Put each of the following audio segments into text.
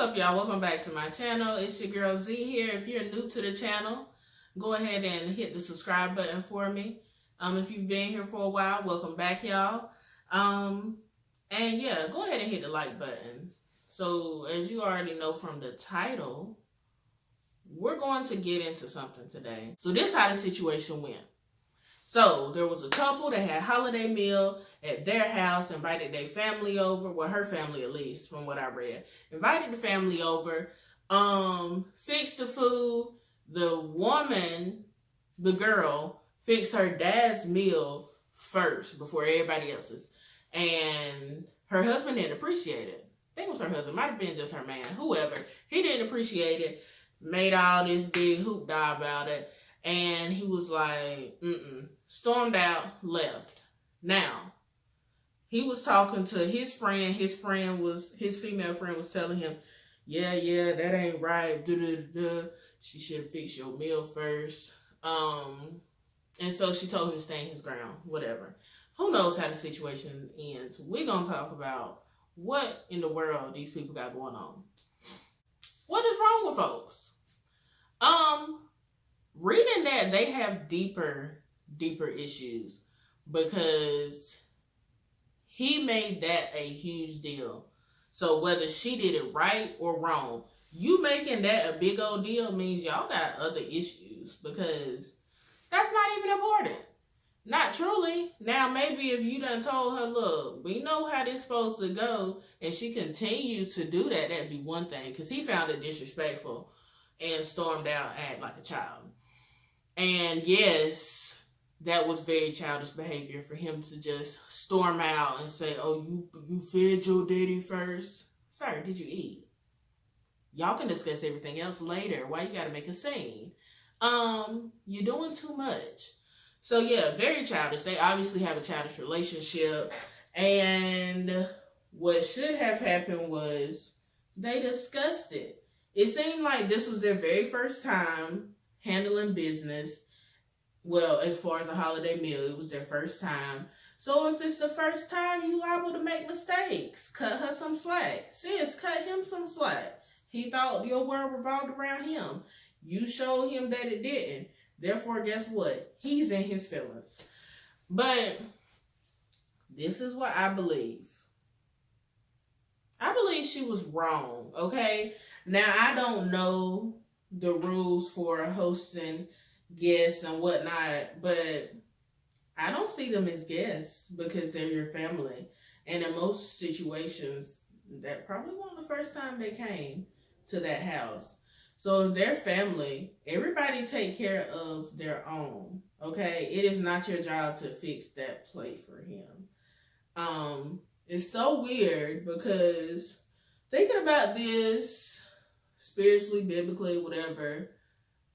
up, y'all? Welcome back to my channel. It's your girl Z here. If you're new to the channel, go ahead and hit the subscribe button for me. If you've been here for a while, welcome back, y'all. And yeah, go ahead and hit the like button. So as you already know from the title, we're going to get into something today. So this is how the situation went. So there was a couple that had holiday meal at their house, invited their family over, well, her family at least, from what I read. Invited the family over, fixed the food. The woman, the girl, fixed her dad's meal first before everybody else's. And her husband didn't appreciate it. I think it was her husband, might have been just her man, whoever. He didn't appreciate it, made all this big hoopla about it. And he was like, stormed out, left. Now, he was talking to his friend. His female friend was telling him, yeah, that ain't right. She should have fixed your meal first. And so she told him to stand his ground, whatever. Who knows how the situation ends? We're going to talk about what in the world these people got going on. What is wrong with folks? Reading that they have deeper issues because he made that a huge deal. So whether she did it right or wrong, you making that a big old deal means y'all got other issues because that's not even important. Not truly. Now, maybe if you done told her, look, we know how this supposed to go, and she continued to do that, that'd be one thing, because he found it disrespectful and stormed out, act like a child. And yes, that was very childish behavior for him to just storm out and say, oh, you fed your daddy first? Sir, did you eat? Y'all can discuss everything else later. Why you gotta make a scene? You're doing too much. So yeah, very childish. They obviously have a childish relationship. And what should have happened was they discussed it. It seemed like this was their very first time handling business. Well, as far as a holiday meal, it was their first time. So if it's the first time, you liable to make mistakes. Cut her some slack. Sis, cut him some slack. He thought your world revolved around him. You showed him that it didn't. Therefore, guess what? He's in his feelings. But this is what I believe. I believe she was wrong, okay? Now, I don't know the rules for hosting guests and whatnot, but I don't see them as guests because they're your family. And in most situations, that probably wasn't the first time they came to that house. So their family, everybody take care of their own, okay? It is not your job to fix that plate for him. It's so weird because thinking about this spiritually, biblically, whatever,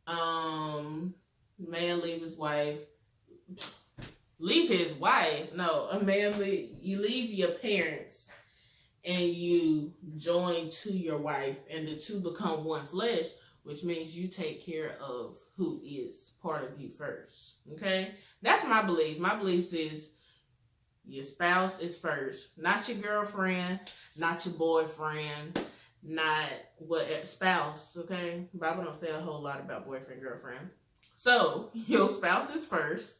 man leave his wife. No, you leave your parents and you join to your wife, and the two become one flesh, which means you take care of who is part of you first. Okay? That's my belief. My belief is your spouse is first. Not your girlfriend, not your boyfriend, not what spouse, okay? The Bible don't say a whole lot about boyfriend, girlfriend. So your spouse is first,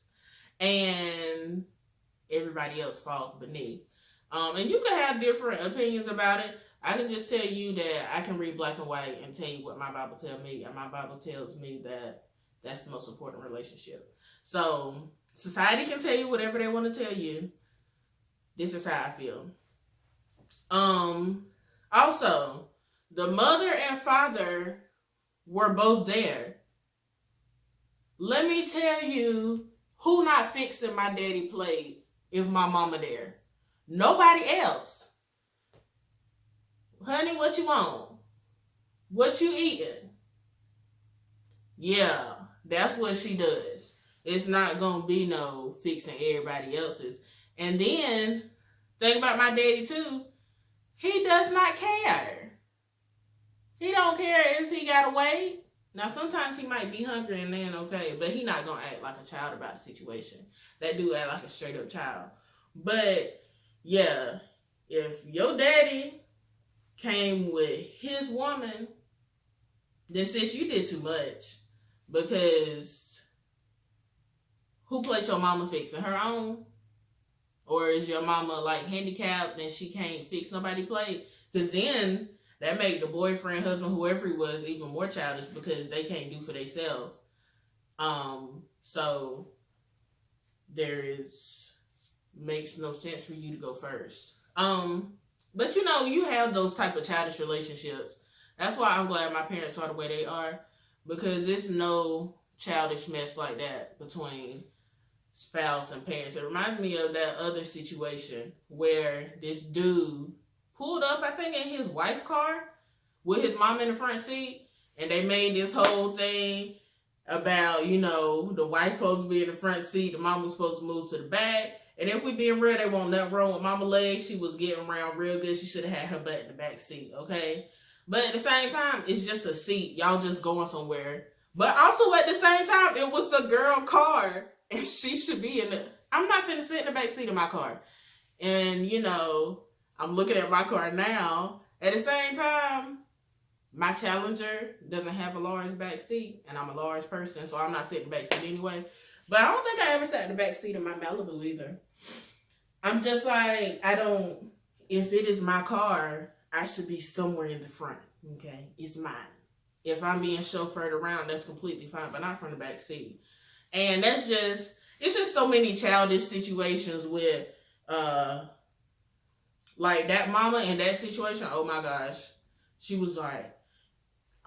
and everybody else falls beneath. And you can have different opinions about it. I can just tell you that I can read black and white and tell you what my Bible tells me, and my Bible tells me that that's the most important relationship. So society can tell you whatever they want to tell you. This is how I feel. Also, the mother and father were both there. Let me tell you who not fixing my daddy plate if my mama there. Nobody else. Honey, what you want? What you eating? Yeah, that's what she does. It's not gonna be no fixing everybody else's. And then, think about my daddy too. He does not care. He don't care if he gotta wait. Now, sometimes he might be hungry and then okay, but he not gonna act like a child about the situation. That dude act like a straight up child. But, yeah, if your daddy came with his woman, then sis, you did too much. Because who plate your mama fixing her own? Or is your mama like handicapped and she can't fix nobody plate? Because then that make the boyfriend, husband, whoever he was, even more childish because they can't do for themselves. So there is makes no sense for you to go first. But you have those type of childish relationships. That's why I'm glad my parents are the way they are, because there's no childish mess like that between spouse and parents. It reminds me of that other situation where this dude pulled up, I think, in his wife's car with his mom in the front seat, and they made this whole thing about, the wife supposed to be in the front seat, the mom was supposed to move to the back. And if we being real, they won't nothing wrong with mama legs. She was getting around real good. She should have had her butt in the back seat, okay? But at the same time, it's just a seat. Y'all just going somewhere. But also at the same time, it was the girl car. And she should be in the... I'm not finna sit in the back seat of my car. And, I'm looking at my car now. At the same time, my Challenger doesn't have a large back seat. And I'm a large person, so I'm not sitting in the back seat anyway. But I don't think I ever sat in the back seat of my Malibu either. I'm just like, if it is my car, I should be somewhere in the front, okay? It's mine. If I'm being chauffeured around, that's completely fine, but not from the back seat. And it's just so many childish situations with, like that mama in that situation, oh my gosh. She was like,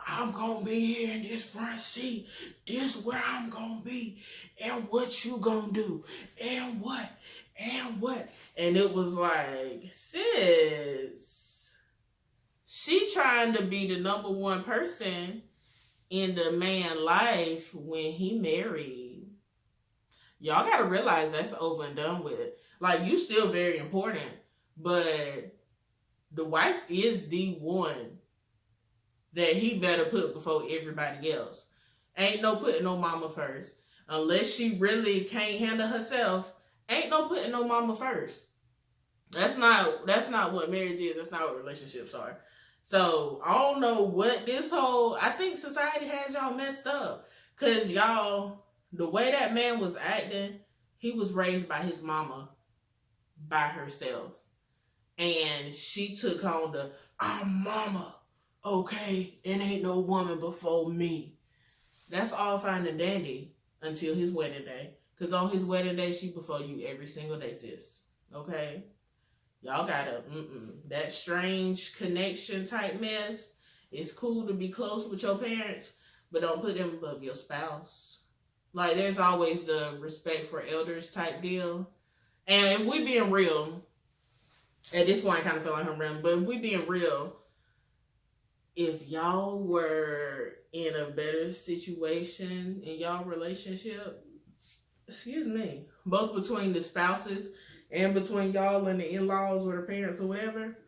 I'm going to be here in this front seat. This where I'm going to be. And what you going to do? And what? And what? And it was like, sis, she trying to be the number one person in the man life when he married. Y'all got to realize that's over and done with. Like, you still very important. But the wife is the one that he better put before everybody else. Ain't no putting no mama first. Unless she really can't handle herself, ain't no putting no mama first. That's not what marriage is. That's not what relationships are. So, I don't know what I think society has y'all messed up. Because y'all, the way that man was acting, he was raised by his mama by herself. And she took on I'm mama. Okay, it ain't no woman before me. That's all fine and dandy until his wedding day. Because on his wedding day, she before you every single day, sis. Okay? Y'all gotta, that strange connection type mess. It's cool to be close with your parents, but don't put them above your spouse. Like, there's always the respect for elders type deal. And if we being real, at this point I kind of feel like I'm running, but if we being real, if y'all were in a better situation in y'all relationship, both between the spouses and between y'all and the in-laws or the parents or whatever,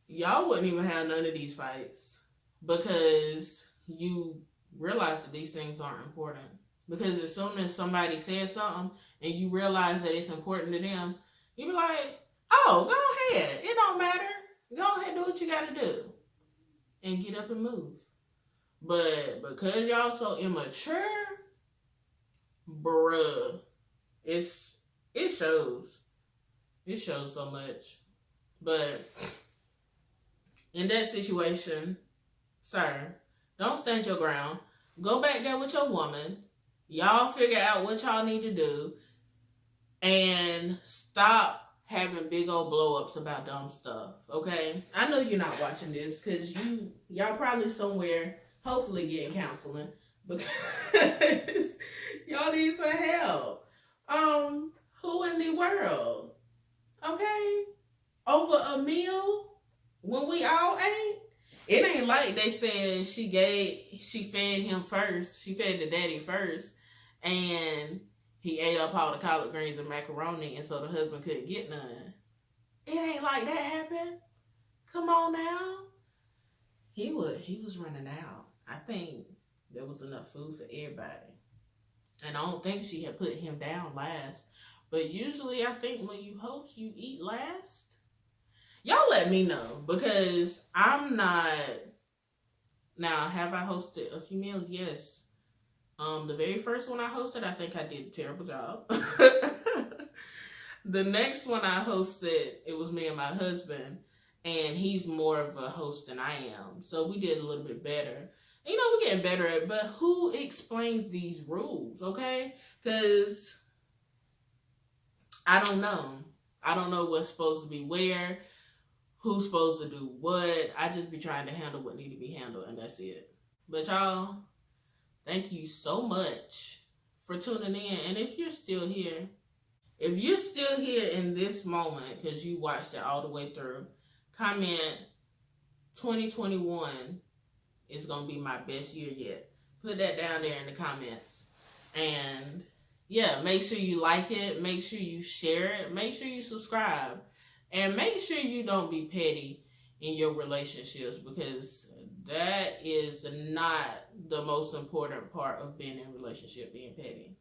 y'all wouldn't even have none of these fights because you realize that these things aren't important. Because as soon as somebody says something and you realize that it's important to them, you be like, oh, go ahead. It don't matter. Go ahead and do what you got to do. And get up and move. But because y'all so immature, bruh, it shows. It shows so much. But in that situation, sir, don't stand your ground. Go back there with your woman. Y'all figure out what y'all need to do. And stop having big old blow-ups about dumb stuff, okay? I know you're not watching this because y'all probably somewhere, hopefully getting counseling, because y'all need some help. Who in the world? Okay? Over a meal when we all ate? It ain't like they said she fed him first. She fed the daddy first, and he ate up all the collard greens and macaroni, and so the husband couldn't get none. It ain't like that happened. Come on now. He was running out. I think there was enough food for everybody. And I don't think she had put him down last. But usually I think when you host, you eat last. Y'all let me know, because I'm not. Now, have I hosted a few meals? Yes. The very first one I hosted, I think I did a terrible job. The next one I hosted, it was me and my husband, and he's more of a host than I am. So we did a little bit better. You know, we're getting better at, but who explains these rules, okay? Because I don't know. I don't know what's supposed to be where, who's supposed to do what. I just be trying to handle what need to be handled, and that's it. But y'all, thank you so much for tuning in. And if you're still here in this moment because you watched it all the way through, comment 2021 is going to be my best year yet. Put that down there in the comments. And yeah, make sure you like it. Make sure you share it. Make sure you subscribe. And make sure you don't be petty in your relationships, because that is not the most important part of being in a relationship, being petty.